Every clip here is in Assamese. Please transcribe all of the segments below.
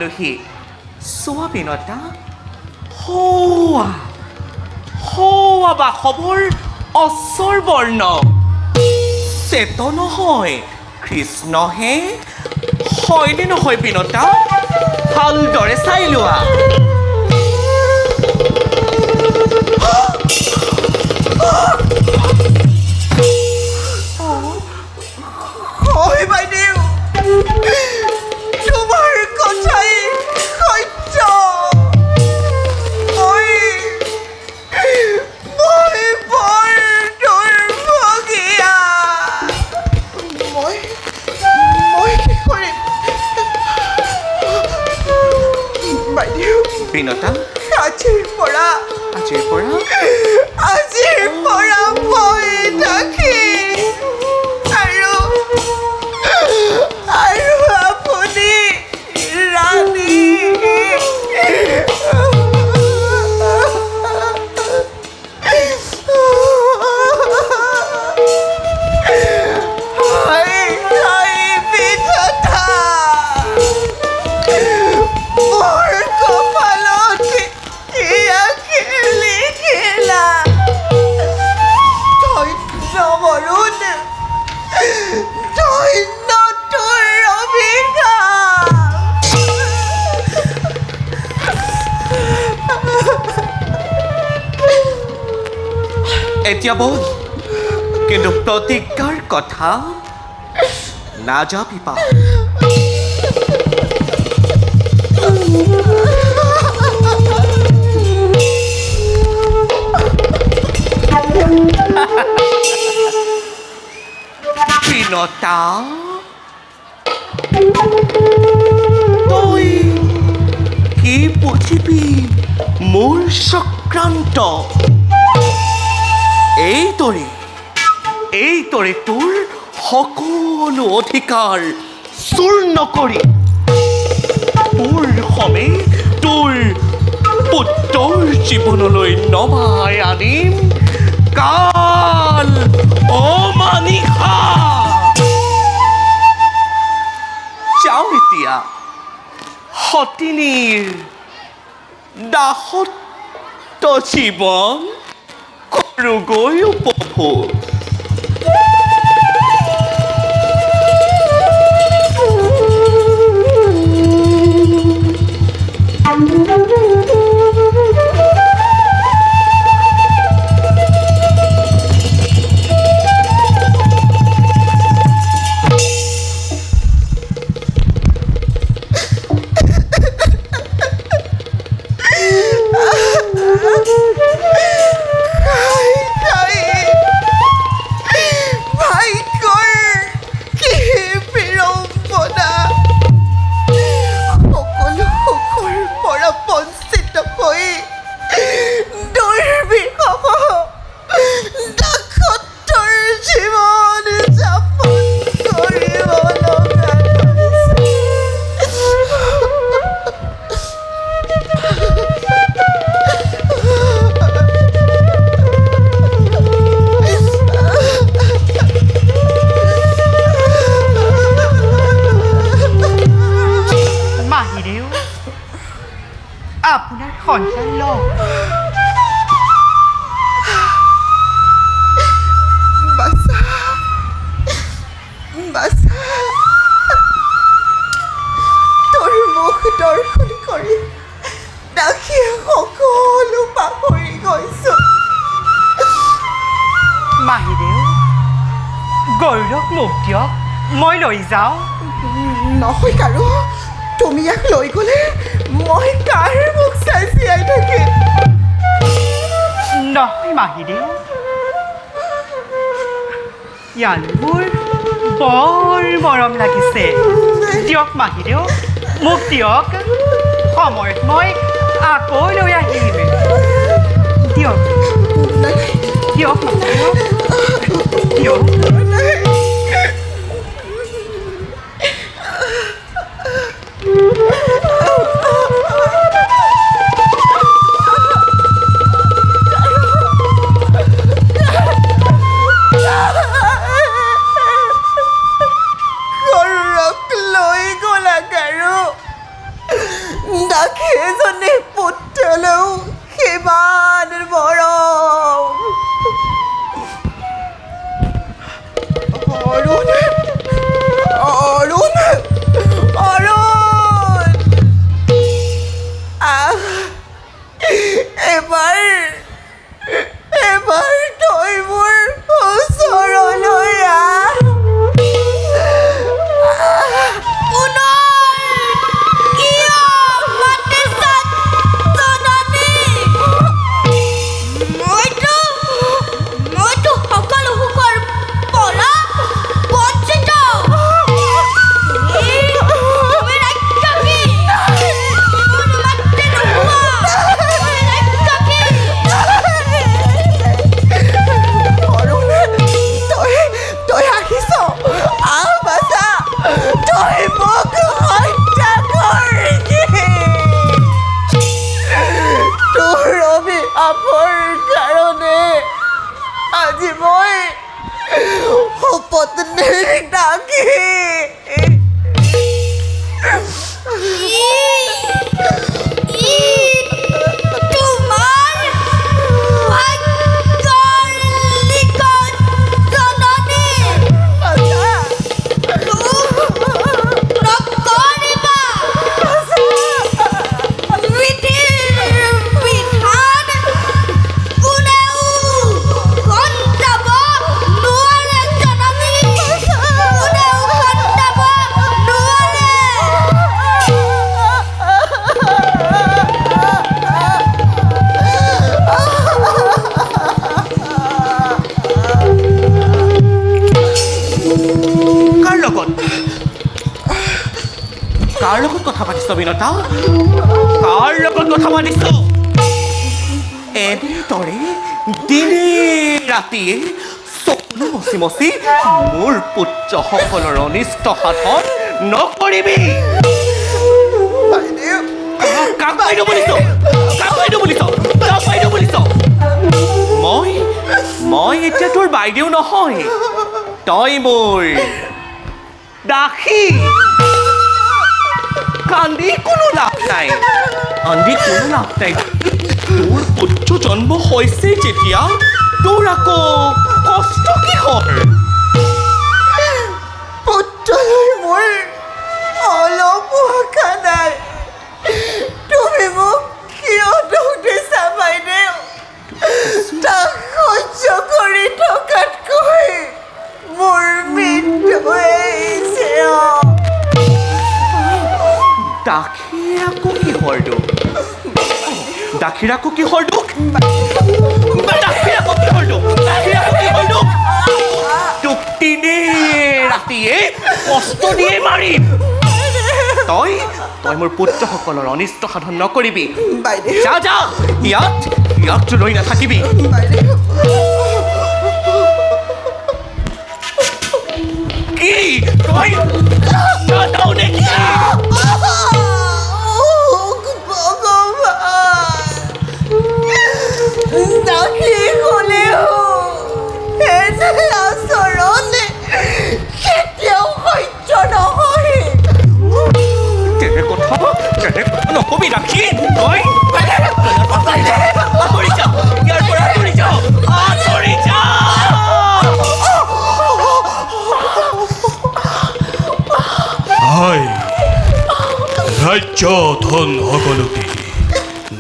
আলহী চোৱা বিনতা সৌৱা বাসৱৰ অচৰ বৰ্ণ চেত নহয় কৃষ্ণহে হয়নে নহয় বিনতা ভালদৰে চাই লোৱা হয় বাইদেউ তোমাৰ কথাই সত্য মই বৰ দুৰ্ভগীয়া মই কি কৰিম বাইদেউ বিনতা আজিৰ পৰা মই থাকি আৰু আপুনি ৰাণী মোৰ কপালত লিখিলা ধন্যবৰুণ ধন্য তোৰ অভিশাপ এতিয়া বল কিন্তু প্ৰতিজ্ঞাৰ কথা নাযাবিবা বিনতা তই কি বুজিবি মোৰ চক্ৰান্ত এইদৰে তোৰ সকলো অধিকাৰ চূৰ্ণ কৰি তোৰ সমে তোৰ পুত্ৰৰ জীৱনলৈ নমাই আনিম কাল অমানিশা যাওঁ এতিয়া সতিনীৰ দাসত্ব জীৱন কৰোগৈ উপভোগ আপোনাৰ সন্তান লওক তোৰ মুখ দৰ্শন কৰি দাসীয়ে সকলো পাহৰি গৈছো মাহীদেউ গৌৰক মোক দিয়ক মই লৈ যাওঁ নহয় কাৰো তুমি ইয়াক লৈ গ'লে মই কাৰ মুখ চাই জীয়াই থাকিম নহয় মাহীদেউ ইয়ালৈ বৰ মৰম লাগিছে দিয়ক মাহীদেউ মোক দিয়ক সময়ত মই আকৌ লৈ আহিম দিয়ক দিয়ক মাহীদেউ দিয়ক গৌৰক লৈ গ'লা কাৰো দাখি এজনী পুত্ৰলৈও সিমান মৰম। অৰুণ অৰুণ অৰুণ এবাৰ তই মোৰ ওচৰলৈ আহ। আজি মই পত্নীৰ ডাকি কাৰ লগত কথা পাতিছ বিনতা? কাৰ লগত কথা পাতিছ? এনেদৰে দিনে ৰাতিয়ে চকু মচি মচি মোৰ পুত্ৰসকলৰ অনিষ্ট সাধন নকৰিবি। কাক বাইদেউ বুলিছ? কাক বাইদেউ বুলিছ? কাক বাইদেউ বুলিছ? মই এতিয়া তোৰ বাইদেউ নহয়, তই মোৰ দাসী। কান্দি কোনো লাভ নাই, কান্দি কোনো লাভ নাই। তোৰ পুত্ৰ জন্ম হৈছে যেতিয়া তোৰ আকৌ কষ্ট কিহৰ? পুত্ৰলৈ মোৰ অলপ আশা নাই। তুমি মোক কিয় দুখ দিছা বাইদেউ? তাক সহ্য কৰি থকাতকৈ মোৰ মৃত্যু হৈছে। দাখীৰ আকৌ কিহৰ দুখ? দাখীৰ আকৌ কিহৰ দুখ? দাখীৰ আকৌ কিহৰ দুখ? দাখীৰ আকৌ কিহৰ দুখ? তোক দিনে ৰাতিয়ে কষ্ট দিয়ে মাৰিম। তই মোৰ পুত্ৰসকলৰ অনিষ্ট সাধন নকৰিবি। যা যা, ইয়াত ৰৈ নাথাকিবি। কি তই নাযাও নেকি? দাখি হ'লেও এনে আচৰণ কেতিয়াও সহ্য নহয়। তেনে কথা নকবি দাখি। তই আঁতৰি যা, ইয়াৰ পৰা আঁতৰি যা, আঁতৰি যা। ৰাজ্য ধন সকলোকে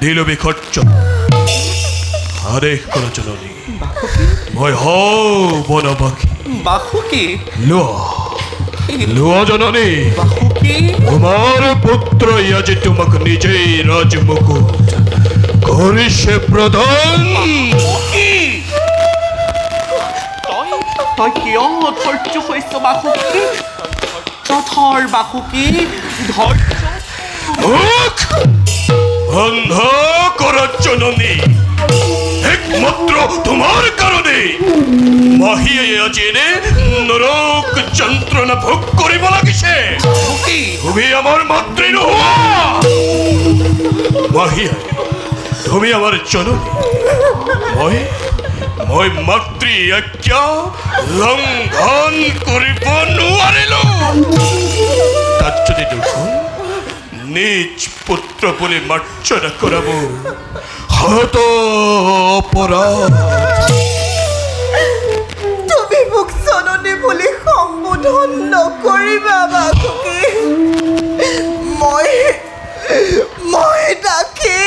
দিলো বিখৰ্য। আদেশ কৰা জননী, মই হওঁ বনবাসী। বাসুকী লোৱা জননী, তোমাৰ পুত্ৰই আজি তোমাক নিজেই ৰাজমুকুট কৰিছে প্ৰদান। তই কিয় ধৈৰ্য হৈছ বাসুকী? ধৰ বাসুকী, ধৈৰ্য। বন্ধ কৰা জননী, একমাত্ৰ তোমাৰ কাৰণে মাহীয়ে আজি এনে নৰক যন্ত্ৰণা ভোগ কৰিব লাগিছে। তুমি আমাৰ মাতৃ নোহোৱা। মাহীয়ে, তুমি আমাৰ জননী। মই মাতৃ আজ্ঞা লংঘন কৰিব নোৱাৰিলো। তাত যদি দুখন নিজ পুত্ৰ বলে মাৰ্জনা কৰাবো হত অপৰাধ। তুমি মোক জননী বুলি সম্বোধন নকৰিবা বাসুকি। মই তাকে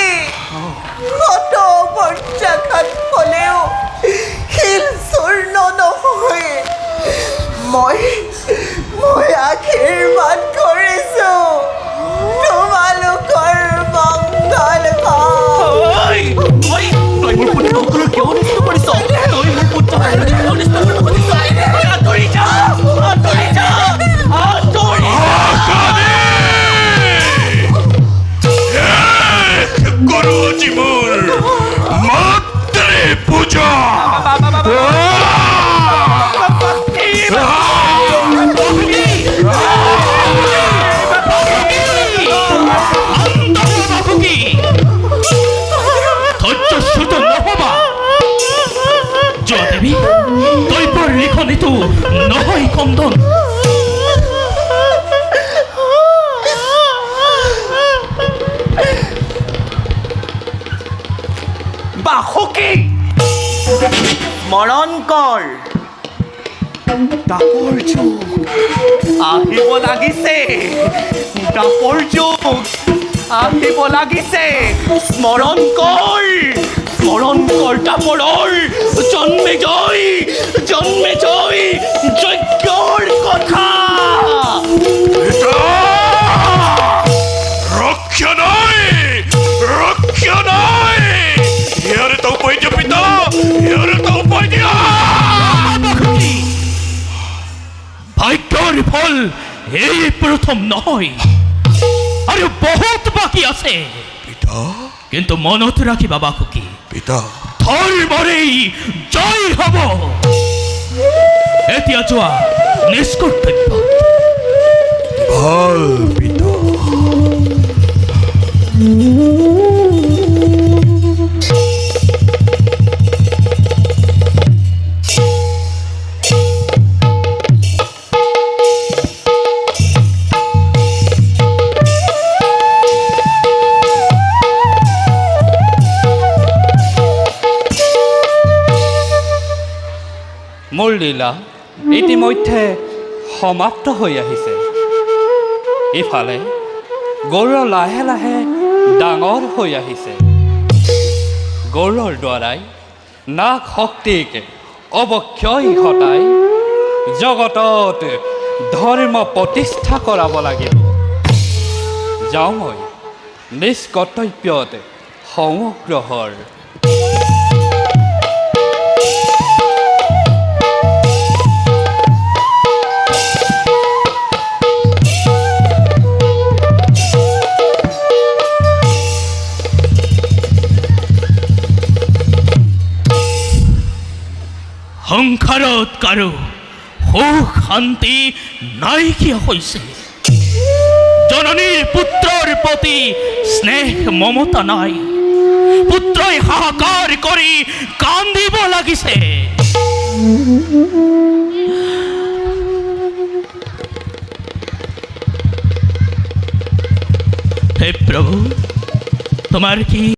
শত বৰ্ষাঘাত হ'লেও শিল চূৰ্ণ নহয়। মই আশীৰ্বাদ কৰিছোঁ তোমালোকৰ মংগল হওক। তই মোৰ পুত্ৰসকলক কিয় অনিষ্ট কৰিছ? তই মোৰ পুত্ৰসকলক কিয় অনিষ্ট কৰিব খুজিছ? আঁতৰি যা, আঁতৰি যা, আঁতৰি যা। গৰু আজি মোৰ মাতৃ পূজা। ধৈৰ্যচ্যুত নহবা যোৱা দেৱী, দৈৱৰ লিখনিটো নহয় কন্দন। বাসুকি স্মৰণ কৰ, দাপৰ যুগ আহিব লাগিছে, দাপৰ যুগ আহিব লাগিছে। স্মৰণ কৰ দাপৰৰ জন্মে জয় যজ্ঞৰ কথা। ৰক্ষা নাই, ৰক্ষা নাই। ইয়াৰ এটা উপায় দিয়া পিতা, ইয়াৰ এটা উপায় দিয়া। ভাগ্যৰ ফল এই প্ৰথম নহয়, আৰু বহুত বাকী আছে। পিতা, কিন্তু মনত ৰাখিবা বাসুকি, পিতা, ধৰ্মৰেই জয় হ'ব। এতিয়া যোৱা নিজ কৰ্তব্য। ভাল পিতা। মোৰ লীলা ইতিমধ্যে সমাপ্ত হৈ আহিছে। ইফালে গৌৰ লাহে লাহে ডাঙৰ হৈ আহিছে। গৌৰৰ দ্বাৰাই নাগ শক্তিক অৱক্ষয় ঘটাই জগতত ধৰ্ম প্ৰতিষ্ঠা কৰাব লাগিব। যাওঁ মই নিজ কৰ্তব্যত সমগ্ৰহৰ। সংসাৰত কাৰো সুখ শান্তি নাইকিয়া হৈছে। জননীৰ পুত্ৰৰ প্ৰতি স্নেহ মমতা নাই। পুত্ৰই হাহাকাৰ কৰি কান্দিব লাগিছে। হে প্ৰভু, তোমাৰ কি